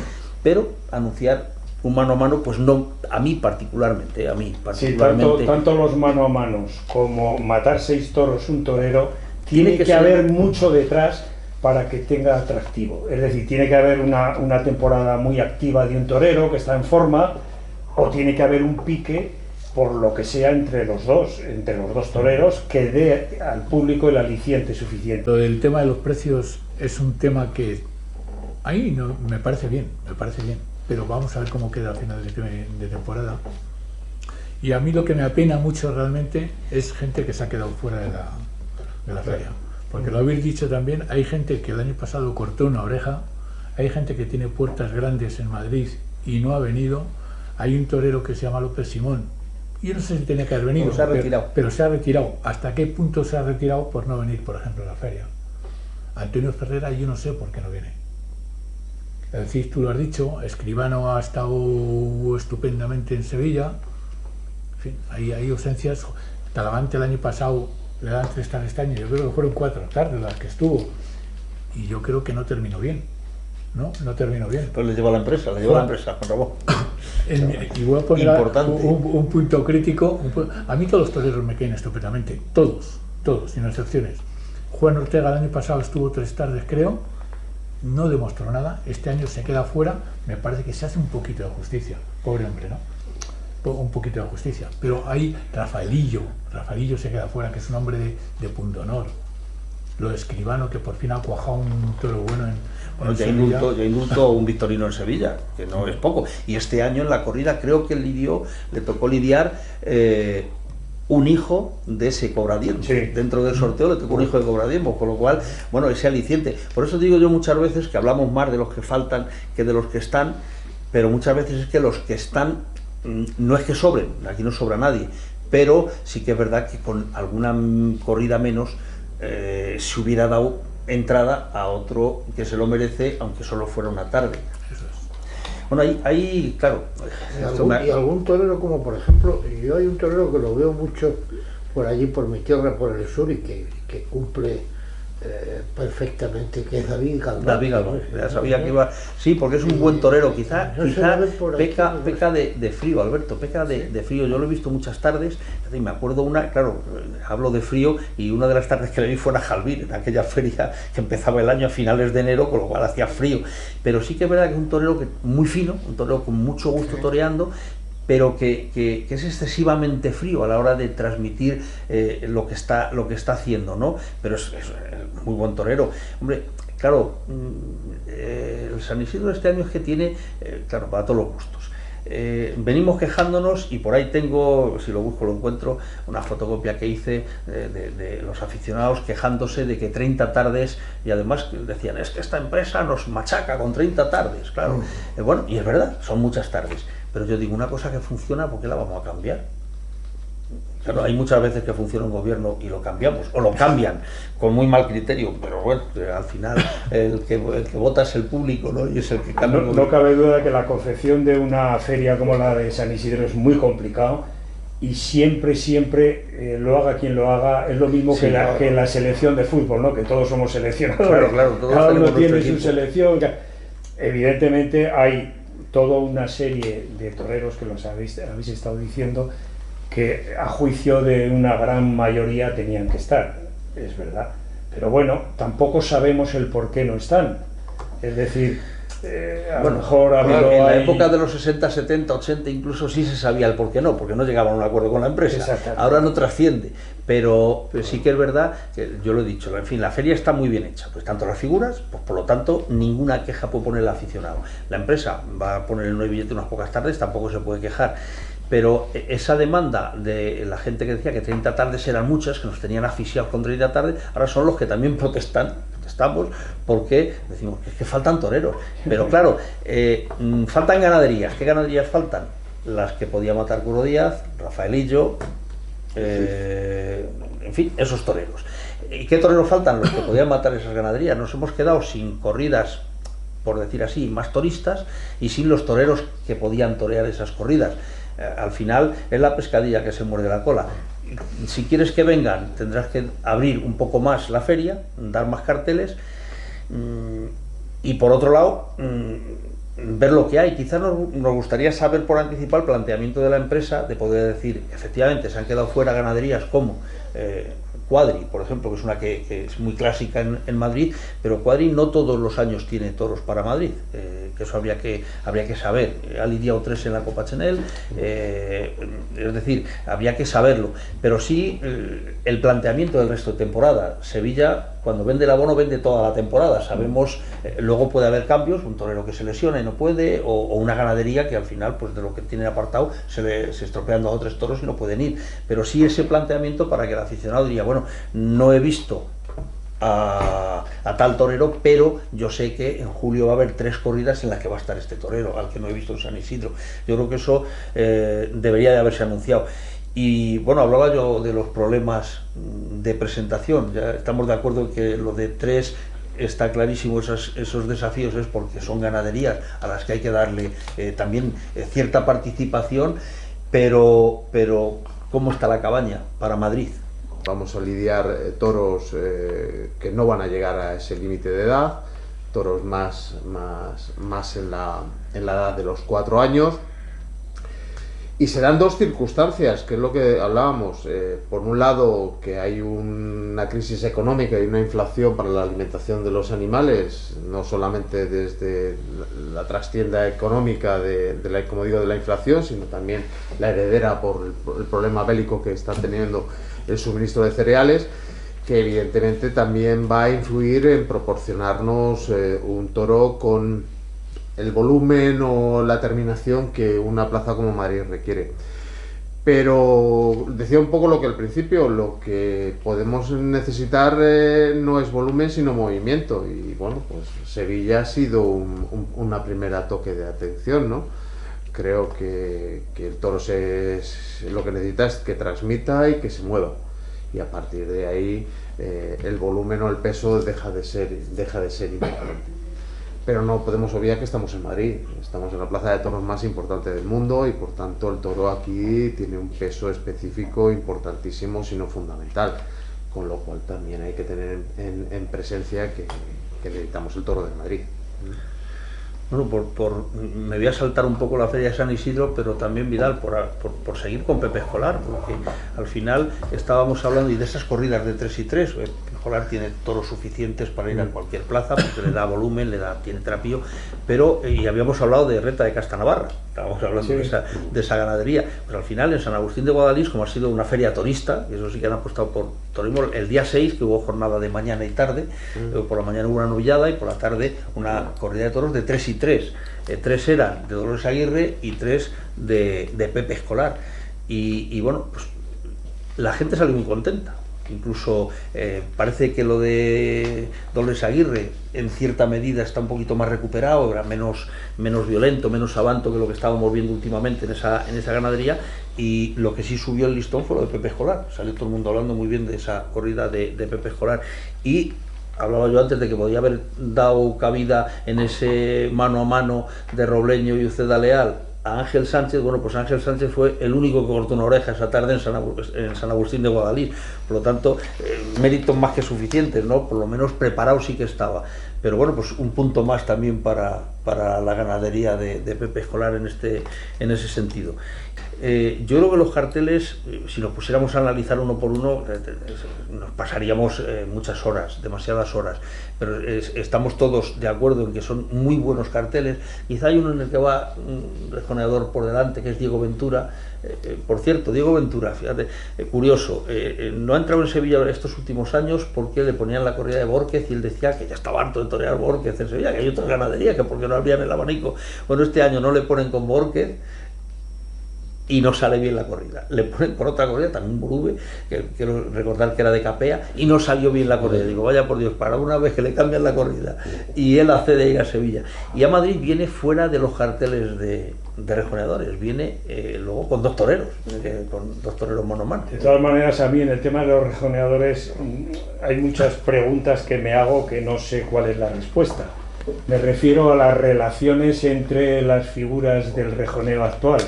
pero anunciar un mano a mano, pues no, a mí particularmente. Sí, tanto los mano a manos como matar 6 toros un torero, tiene que haber mucho detrás para que tenga atractivo. Es decir, tiene que haber una temporada muy activa de un torero que está en forma, o tiene que haber un pique, por lo que sea, entre los dos toreros, que dé al público el aliciente suficiente. El tema de los precios es un tema que ahí no, me parece bien, pero vamos a ver cómo queda a final de temporada. Y a mí lo que me apena mucho realmente es gente que se ha quedado fuera de la feria. Porque lo habéis dicho también, hay gente que el año pasado cortó una oreja, hay gente que tiene puertas grandes en Madrid y no ha venido, hay un torero que se llama López Simón, y yo no sé si tenía que haber venido, pero se ha retirado. ¿Hasta qué punto se ha retirado por no venir, por ejemplo, a la feria? Antonio Ferrera, yo no sé por qué no viene. Es decir, tú lo has dicho, Escribano ha estado estupendamente en Sevilla, en fin, hay ausencias. Talavante el año pasado le dan 3 tardes este año, yo creo que fueron 4 tardes las que estuvo, y yo creo que no terminó bien. No terminó bien. Pues le llevó a la empresa, Juan Ramón. Y voy a poner un punto crítico. A mí todos los toreros me caen estupendamente, todos, sin excepciones. Juan Ortega el año pasado estuvo 3 tardes, creo, no demostró nada. Este año se queda fuera. Me parece que se hace un poquito de justicia, pobre hombre, ¿no? Un poquito de justicia. Pero hay Rafaelillo se queda fuera, que es un hombre de pundonor. lo de Escribano, que por fin ha cuajado un toro bueno en Bueno, ya Sevilla. indultó un victorino en Sevilla, que no es poco. Y este año en la corrida creo que le tocó lidiar un hijo de ese Cobradiembo. Sí. Dentro del sorteo le tocó un hijo de Cobradiembo, con lo cual, bueno, ese aliciente. Por eso digo yo muchas veces que hablamos más de los que faltan que de los que están, pero muchas veces es que los que están no es que sobren, aquí no sobra nadie, pero sí que es verdad que con alguna corrida menos se hubiera dado entrada a otro que se lo merece, aunque solo fuera una tarde. Bueno, ahí claro. Y algún torero, como por ejemplo, yo hay un torero que lo veo mucho por allí, por mi tierra, por el sur, y que cumple perfectamente, que es David Galván. David Galván, ya sabía que iba. Sí, porque es un buen torero, quizá peca de frío, Alberto, peca de frío. Yo lo he visto muchas tardes, y me acuerdo una, claro, hablo de frío, y una de las tardes que le vi fue a Jalbir, en aquella feria que empezaba el año a finales de enero, con lo cual hacía frío. Pero sí que es verdad que es un torero muy fino, un torero con mucho gusto toreando, pero que es excesivamente frío a la hora de transmitir lo que está haciendo, ¿no? Pero es muy buen torero. Hombre, claro, el San Isidro este año es que tiene, claro, para todos los gustos. Venimos quejándonos, y por ahí tengo, si lo busco lo encuentro, una fotocopia que hice de los aficionados quejándose de que 30 tardes, y además decían, es que esta empresa nos machaca con 30 tardes, claro. Bueno, y es verdad, son muchas tardes, pero yo digo, una cosa que funciona, ¿por qué la vamos a cambiar? Claro, hay muchas veces que funciona un gobierno y lo cambiamos, o lo cambian con muy mal criterio, pero bueno, al final el que vota es el público, ¿no? Y es el que cambia. No cabe duda que la confección de una feria como la de San Isidro es muy complicado, y siempre lo haga quien lo haga, es lo mismo Sí, que la selección de fútbol, ¿no? Que todos somos seleccionadores, Claro, todos cada uno tenemos tiene nuestro su equipo. selección. Evidentemente hay toda una serie de toreros, que los habéis estado diciendo, que a juicio de una gran mayoría tenían que estar, es verdad, pero bueno, tampoco sabemos el por qué no están, es decir, a lo mejor ha habido en la época de los 60, 70, 80 incluso sí se sabía el por qué no, porque no llegaban a un acuerdo con la empresa. Exactamente. Ahora no trasciende, pero sí que es verdad que yo lo he dicho, en fin, la feria está muy bien hecha, pues tanto las figuras, pues por lo tanto ninguna queja puede poner el aficionado. La empresa va a poner el nuevo billete unas pocas tardes, tampoco se puede quejar, pero esa demanda de la gente que decía que 30 tardes eran muchas, que nos tenían asfixiados con 30 tardes, ahora son los que también protestamos, porque decimos que es que faltan toreros. Pero claro, faltan ganaderías. ¿Qué ganaderías faltan? Las que podía matar Curo Díaz, Rafaelillo, en fin, esos toreros. ¿Y qué toreros faltan? Los que podían matar esas ganaderías. Nos hemos quedado sin corridas, por decir así, más toristas, y sin los toreros que podían torear esas corridas. Al final es la pescadilla que se muerde la cola. Si quieres que vengan, tendrás que abrir un poco más la feria, dar más carteles, y por otro lado, ver lo que hay. Quizás nos gustaría saber por anticipado el planteamiento de la empresa, de poder decir, efectivamente, se han quedado fuera ganaderías como Cuadri, por ejemplo, que es una que es muy clásica en Madrid, pero Cuadri no todos los años tiene toros para Madrid, que eso habría que saber. Ha lidiado 3 en la Copa Chenel, es decir, habría que saberlo, pero sí el planteamiento del resto de temporada. Sevilla, cuando vende el abono, vende toda la temporada, sabemos, luego puede haber cambios, un torero que se lesiona y no puede, o una ganadería que al final, pues de lo que tiene apartado, se estropean 2 o 3 toros y no pueden ir, pero sí ese planteamiento para que el aficionado diría, bueno, no he visto a tal torero, pero yo sé que en julio va a haber 3 corridas en las que va a estar este torero, al que no he visto en San Isidro. Yo creo que eso debería de haberse anunciado. Y bueno, hablaba yo de los problemas de presentación. Ya estamos de acuerdo en que lo de 3 está clarísimo, esos desafíos es porque son ganaderías a las que hay que darle también cierta participación, pero ¿cómo está la cabaña para Madrid? Vamos a lidiar toros que no van a llegar a ese límite de edad, toros más en la edad de los 4 años, y se dan 2 circunstancias, que es lo que hablábamos. Por un lado, que hay una crisis económica y una inflación para la alimentación de los animales, no solamente desde la trastienda económica como digo, de la inflación, sino también la heredera por el problema bélico que está teniendo el suministro de cereales, que evidentemente también va a influir en proporcionarnos un toro con el volumen o la terminación que una plaza como Madrid requiere. Pero decía un poco lo que al principio, lo que podemos necesitar no es volumen sino movimiento, y bueno, pues Sevilla ha sido una primera toque de atención, ¿no? Creo que el toro lo que necesita es que transmita y que se mueva, y a partir de ahí el volumen o el peso deja de ser importante. Pero no podemos obviar que estamos en Madrid, estamos en la plaza de toros más importante del mundo, y por tanto el toro aquí tiene un peso específico importantísimo, si no fundamental, con lo cual también hay que tener en presencia que necesitamos el toro de Madrid. Bueno, me voy a saltar un poco la Feria de San Isidro, pero también, Vidal, por seguir con Pepe Escolar, porque al final estábamos hablando y de esas corridas de 3 y 3. Pepe Escolar tiene toros suficientes para ir a cualquier plaza, porque le da volumen, tiene trapío, pero, y habíamos hablado de Reta de Castanavarra, estábamos hablando de esa ganadería. Pues al final, en San Agustín de Guadalís, como ha sido una feria torista, y eso sí que han apostado por turismo, el día 6, que hubo jornada de mañana y tarde, por la mañana hubo una novillada y por la tarde una corrida de toros de 3 y 3. 3 eran de Dolores Aguirre y 3 de Pepe Escolar. Y bueno, pues la gente salió muy contenta. Incluso parece que lo de Dolores Aguirre en cierta medida está un poquito más recuperado, era menos violento, menos abanto que lo que estábamos viendo últimamente en esa ganadería, y lo que sí subió el listón fue lo de Pepe Escolar. Salió todo el mundo hablando muy bien de esa corrida de Pepe Escolar, y hablaba yo antes de que podía haber dado cabida en ese mano a mano de Robleño y Uceda Leal a Ángel Sánchez. Bueno, pues Ángel Sánchez fue el único que cortó una oreja esa tarde en San Agustín de Guadalís, por lo tanto méritos más que suficientes, ¿no? Por lo menos preparado sí que estaba. Pero bueno, pues un punto más también para la ganadería de Pepe Escolar en ese sentido. Yo creo que los carteles, si nos pusiéramos a analizar uno por uno, nos pasaríamos muchas horas, demasiadas horas, pero estamos todos de acuerdo en que son muy buenos carteles. Quizá hay uno en el que va un rejoneador por delante, que es Diego Ventura. Por cierto, Diego Ventura, fíjate, curioso, no ha entrado en Sevilla estos últimos años porque le ponían la corrida de Bórquez y él decía que ya estaba harto de torear Bórquez en Sevilla, que hay otras ganaderías, que porque no abrían el abanico. Bueno, este año no le ponen con Bórquez y no sale bien la corrida. Le ponen por otra corrida, también Burube, que quiero recordar que era de Capea, y no salió bien la corrida. Digo, vaya por Dios, para una vez que le cambian la corrida. Y él accede a ir a Sevilla. Y a Madrid viene fuera de los carteles de rejoneadores, viene luego con 2 toreros, con 2 toreros mano a mano. De todas maneras, a mí en el tema de los rejoneadores hay muchas preguntas que me hago que no sé cuál es la respuesta. Me refiero a las relaciones entre las figuras del rejoneo actual.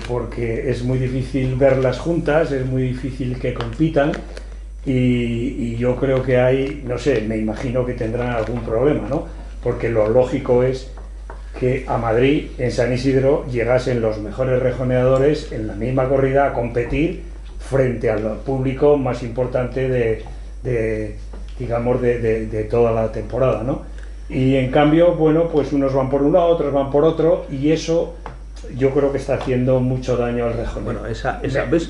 Porque es muy difícil verlas juntas, es muy difícil que compitan, y yo creo que hay, no sé, me imagino que tendrán algún problema, ¿no? Porque lo lógico es que a Madrid, en San Isidro, llegasen los mejores rejoneadores en la misma corrida a competir frente al público más importante de toda la temporada, ¿no? Y en cambio, bueno, pues unos van por un lado, otros van por otro, y eso yo creo que está haciendo mucho daño al rejoneo. Bueno, ¿ves?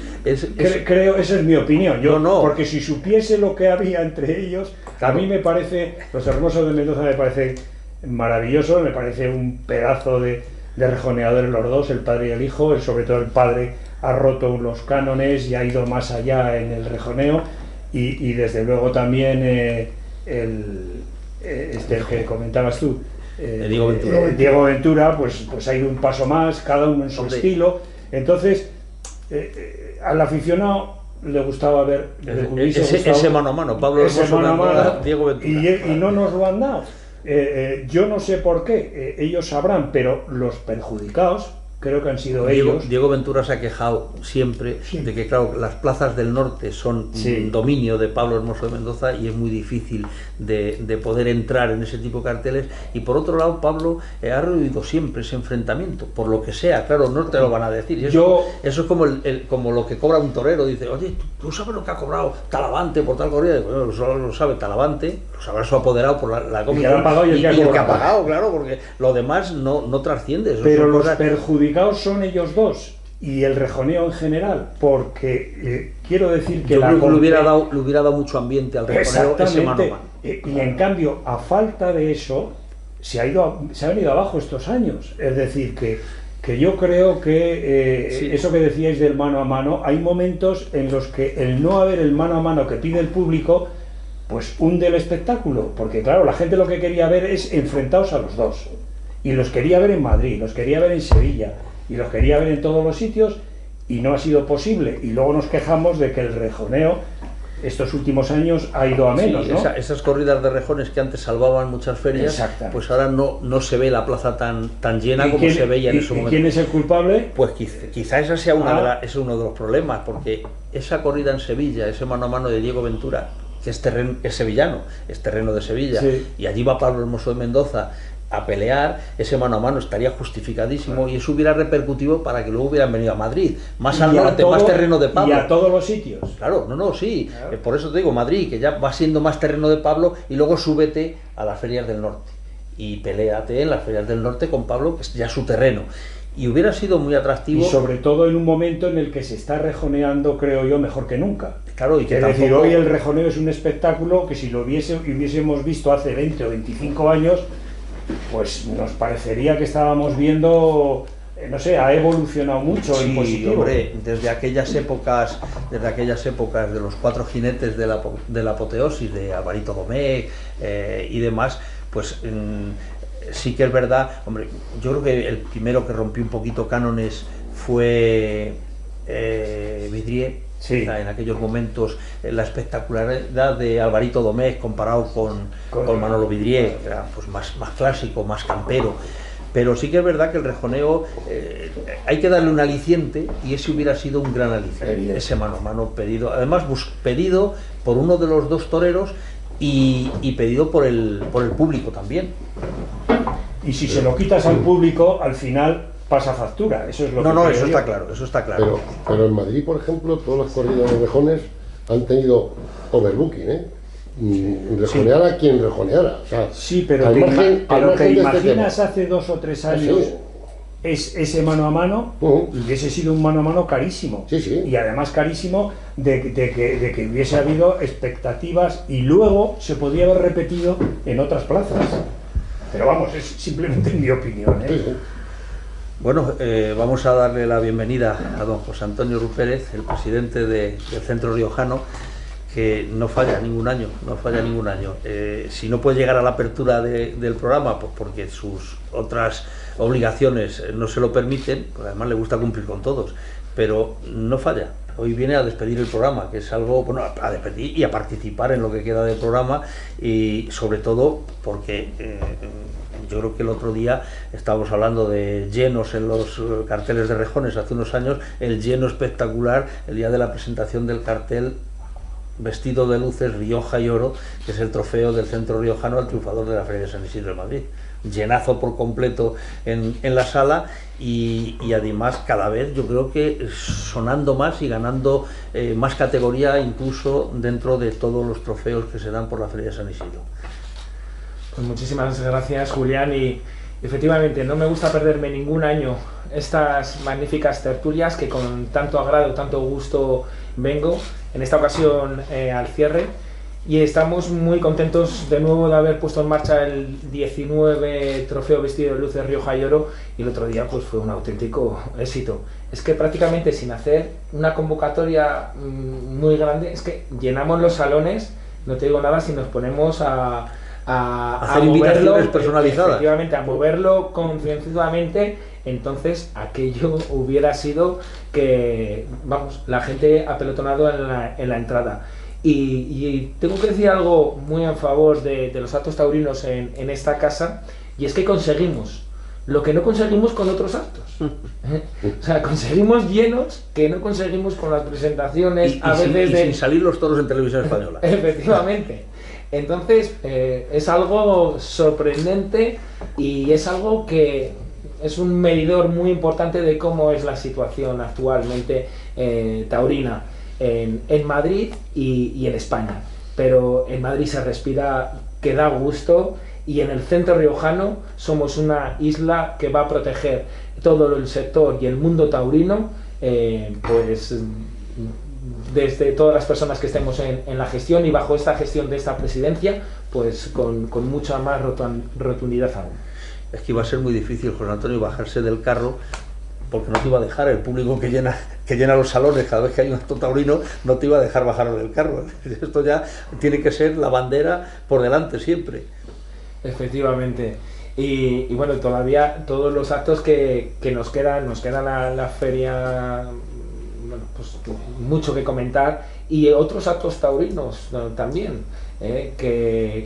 Creo, esa es mi opinión. Yo no. Porque si supiese lo que había entre ellos, claro. A mí me parece, los Hermosos de Mendoza me parece maravilloso, me parece un pedazo de rejoneadores los dos, el padre y el hijo. Sobre todo el padre ha roto los cánones y ha ido más allá en el rejoneo, y desde luego también el que comentabas tú, Diego Ventura, pues ha ido un paso más, cada uno en su estilo. Entonces, al aficionado le gustaba ver ese mano a mano, Pablo Hermoso, Diego Ventura. Y no nos lo han dado. Yo no sé por qué, ellos sabrán, pero los perjudicados creo que han sido ellos. Diego Ventura se ha quejado siempre de que, claro, las plazas del norte son dominio de Pablo Hermoso de Mendoza, y es muy difícil de poder entrar en ese tipo de carteles. Y por otro lado, Pablo ha rehuido siempre ese enfrentamiento, por lo que sea. Claro, no te lo van a decir. Y eso es como lo que cobra un torero. Dice, oye, ¿tú sabes lo que ha cobrado Talavante por tal corrida? Bueno, solo lo sabe Talavante, lo sabrá su apoderado por la comisión, y el que ha pagado, claro, porque lo demás no trasciende. Pero los perjudicados son ellos dos. y el rejoneo en general, porque quiero decir que yo creo que le hubiera dado mucho ambiente al rejoneo ese mano a mano. Y en cambio, a falta de eso, se ha venido abajo estos años. Es decir, que yo creo que Sí. eso que decíais del mano a mano, hay momentos en los que el no haber el mano a mano que pide el público, pues hunde el espectáculo, porque claro, la gente lo que quería ver es enfrentados a los dos, y los quería ver en Madrid, los quería ver en Sevilla, y los quería ver en todos los sitios, y no ha sido posible, y luego nos quejamos de que el rejoneo estos últimos años ha ido a menos, Sí, ¿no? esas corridas de rejones que antes salvaban muchas ferias, Exactamente. pues ahora no se ve la plaza tan llena ¿Y como quién- se veía en y- ese y momento. quién es el culpable? Pues quizá esa sea ese es uno de los problemas, porque esa corrida en Sevilla, ese mano a mano de Diego Ventura, que es sevillano, es terreno de Sevilla, Sí. y allí va Pablo Hermoso de Mendoza a pelear, ese mano a mano estaría justificadísimo y eso hubiera repercutido para que luego hubieran venido a Madrid, más al Y a norte, todo- más terreno de Pablo. Y a todos los sitios. Claro, sí. Claro. Por eso te digo, Madrid, que ya va siendo más terreno de Pablo, y luego súbete a las ferias del norte. Y peléate en las ferias del norte con Pablo, que es ya su terreno. Y hubiera sido muy atractivo. Y sobre todo en un momento en el que se está rejoneando, creo yo, mejor que nunca. Claro, y que Es decir, tampoco- hoy el rejoneo es un espectáculo que si lo hubiésemos visto hace 20 o 25 años, pues nos parecería que estábamos viendo, no sé, ha evolucionado mucho en Sí, positivo. hombre, desde aquellas épocas de los cuatro jinetes de la apoteosis, de Alvarito Domecq y demás, pues sí que es verdad. Hombre, yo creo que el primero que rompió un poquito cánones fue Vidrier. Sí. O sea, en aquellos momentos la espectacularidad de Alvarito Domecq comparado con Manolo Vidrier, que era pues más clásico, más campero. Pero sí que es verdad que el rejoneo hay que darle un aliciente, y ese hubiera sido un gran aliciente, Evidente. ese mano a mano pedido, además pedido por uno de los dos toreros y pedido por el público también. Y si se lo quitas al público, al final pasa factura. Eso es lo que No, creo eso yo. está claro, eso está claro. Pero en Madrid, por ejemplo, todas las corridas de rejones han tenido overbooking, ¿eh? Rejoneara a quien rejoneara. O sea, Sí, pero al te, margen- al pero margen te de este imaginas tema. hace 2 o 3 años Sí. es ese mano a mano, hubiese sido un mano a mano carísimo. Sí, sí. Y además carísimo de que hubiese habido expectativas y luego se podía haber repetido en otras plazas. Pero vamos, es simplemente mi opinión, ¿eh? Sí, sí. Bueno, vamos a darle la bienvenida a don José Antonio Rupérez, el presidente del Centro Riojano, que no falla ningún año. Si no puede llegar a la apertura del programa, pues porque sus otras obligaciones no se lo permiten, pues además le gusta cumplir con todos, pero no falla. Hoy viene a despedir el programa, que es algo, bueno, a despedir y a participar en lo que queda del programa, y sobre todo porque yo creo que el otro día estábamos hablando de llenos en los carteles de rejones hace unos años, el lleno espectacular el día de la presentación del cartel vestido de luces Rioja y Oro, que es el trofeo del Centro Riojano al triunfador de la Feria de San Isidro de Madrid. Llenazo por completo en la sala, y además cada vez yo creo que sonando más y ganando más categoría incluso dentro de todos los trofeos que se dan por la Feria de San Isidro. Pues muchísimas gracias, Julián, y efectivamente no me gusta perderme ningún año estas magníficas tertulias que con tanto agrado, tanto gusto vengo, en esta ocasión al cierre, y estamos muy contentos de nuevo de haber puesto en marcha el 19 trofeo vestido de luces Rioja y Oro, y el otro día pues fue un auténtico éxito. Es que prácticamente sin hacer una convocatoria muy grande, es que llenamos los salones, no te digo nada si nos ponemos a hacer invitaciones personalizadas. Efectivamente, a moverlo concienzudamente. Entonces aquello hubiera sido que, vamos, la gente apelotonado en la entrada. Y tengo que decir algo muy a favor de los actos taurinos en esta casa, y es que conseguimos lo que no conseguimos con otros actos. O sea, conseguimos llenos que no conseguimos con las presentaciones a veces sin salir los toros en televisión española. Efectivamente. Entonces, es algo sorprendente, y es algo que es un medidor muy importante de cómo es la situación actualmente taurina en Madrid y en España. Pero en Madrid se respira que da gusto, y en el Centro Riojano somos una isla que va a proteger todo el sector y el mundo taurino, pues desde todas las personas que estemos en la gestión y bajo esta gestión de esta presidencia, pues con mucha más rotundidad aún. Es que iba a ser muy difícil, José Antonio, bajarse del carro, porque no te iba a dejar el público que llena los salones cada vez que hay un acto taurino, no te iba a dejar bajar del carro. Esto ya tiene que ser la bandera por delante siempre. Efectivamente. Y bueno, todavía todos los actos que nos queda la feria, bueno, pues mucho que comentar, y otros actos taurinos también, que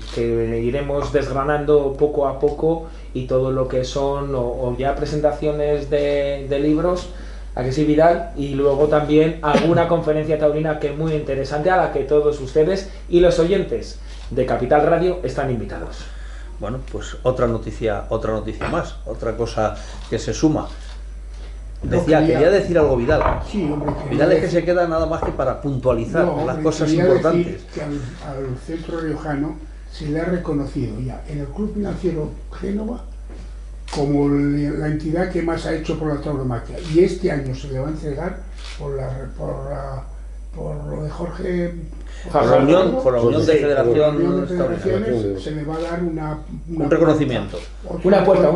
iremos desgranando poco a poco, y todo lo que son o ya presentaciones de libros, ¿a que sí, Vidal? Y luego también alguna conferencia taurina que es muy interesante, a la que todos ustedes y los oyentes de Capital Radio están invitados. Bueno, pues otra noticia más, otra cosa que se suma. Quería decir algo Vidal. Sí, hombre, Vidal es que se queda nada más que para puntualizar las cosas importantes. Decir que al Centro Riojano se le ha reconocido ya en el Club Financiero Génova como la entidad que más ha hecho por la tauromaquia, y este año se le va a entregar por lo de Jorge. Por la unión de federaciones Taurinas. se le va a dar un reconocimiento. Una puerta.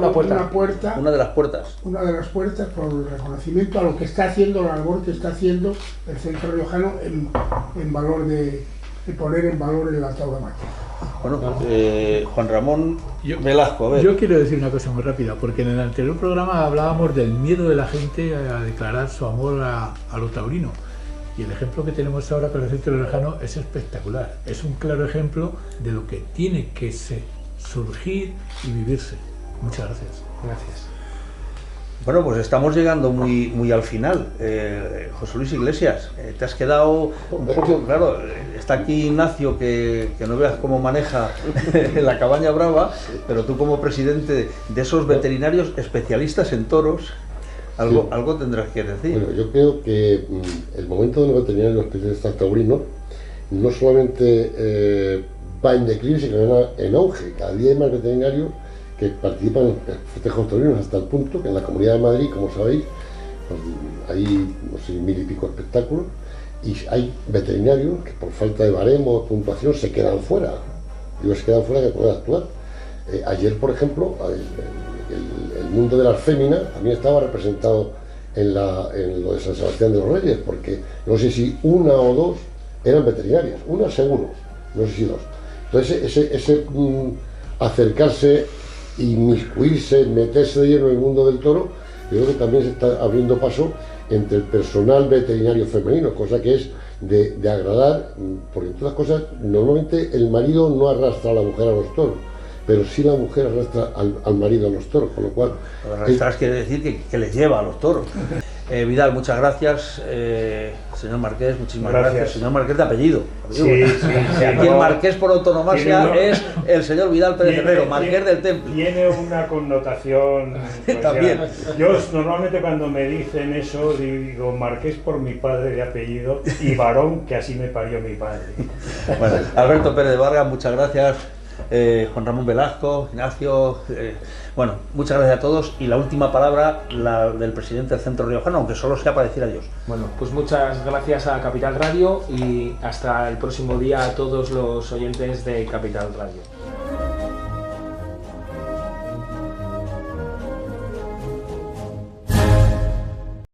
Una de las puertas. Una de las puertas por el reconocimiento a lo que está haciendo, la labor que está haciendo el Centro Riojano en valor de poner en valor la tauromaquia. Bueno, Juan Ramón Velasco, a ver. Yo quiero decir una cosa muy rápida, porque en el anterior programa hablábamos del miedo de la gente a declarar su amor a lo taurino. Y el ejemplo que tenemos ahora con el Centro Riojano es espectacular. Es un claro ejemplo de lo que tiene que surgir y vivirse. Muchas gracias. Gracias. Bueno, pues estamos llegando muy al final. José Luis Iglesias, te has quedado un poco, claro, está aquí Ignacio, que no veas cómo maneja la cabaña brava, pero tú como presidente de esos veterinarios especialistas en toros, algo tendrás que decir. Bueno, yo creo que el momento de los veterinarios, los especialistas taurinos, no solamente va en declive, sino que va en auge. Cada día hay más veterinarios que participan en festejos taurinos, hasta el punto que en la Comunidad de Madrid, como sabéis, pues, hay no sé, 1000 y pico espectáculos, y hay veterinarios que por falta de baremo o puntuación se quedan fuera. Digo, se quedan fuera de poder actuar. Ayer, por ejemplo, el mundo de las féminas también estaba representado en lo de San Sebastián de los Reyes, porque no sé si una o dos eran veterinarias, una seguro, no sé si dos. Entonces ese acercarse, inmiscuirse, meterse de lleno en el mundo del toro, yo creo que también se está abriendo paso entre el personal veterinario femenino, cosa que es de agradar, porque en todas las cosas normalmente el marido no arrastra a la mujer a los toros, pero sí la mujer arrastra al marido a los toros, con lo cual... Arrastrar quiere decir que les lleva a los toros. Vidal, muchas gracias. Señor Marqués, muchísimas gracias. Señor Marqués de apellido. Sí, aquí el Marqués por autonomasia es el señor Vidal Pérez Herrero, Marqués del Temple. Tiene una connotación... Pues también. Yo normalmente cuando me dicen eso digo Marqués por mi padre de apellido y varón, que así me parió mi padre. Bueno, Alberto Pérez de Vargas, muchas gracias. Juan Ramón Velasco, Ignacio, bueno, muchas gracias a todos, y la última palabra, la del presidente del Centro Riojano, aunque solo sea para decir adiós. Bueno, pues muchas gracias a Capital Radio y hasta el próximo día a todos los oyentes de Capital Radio.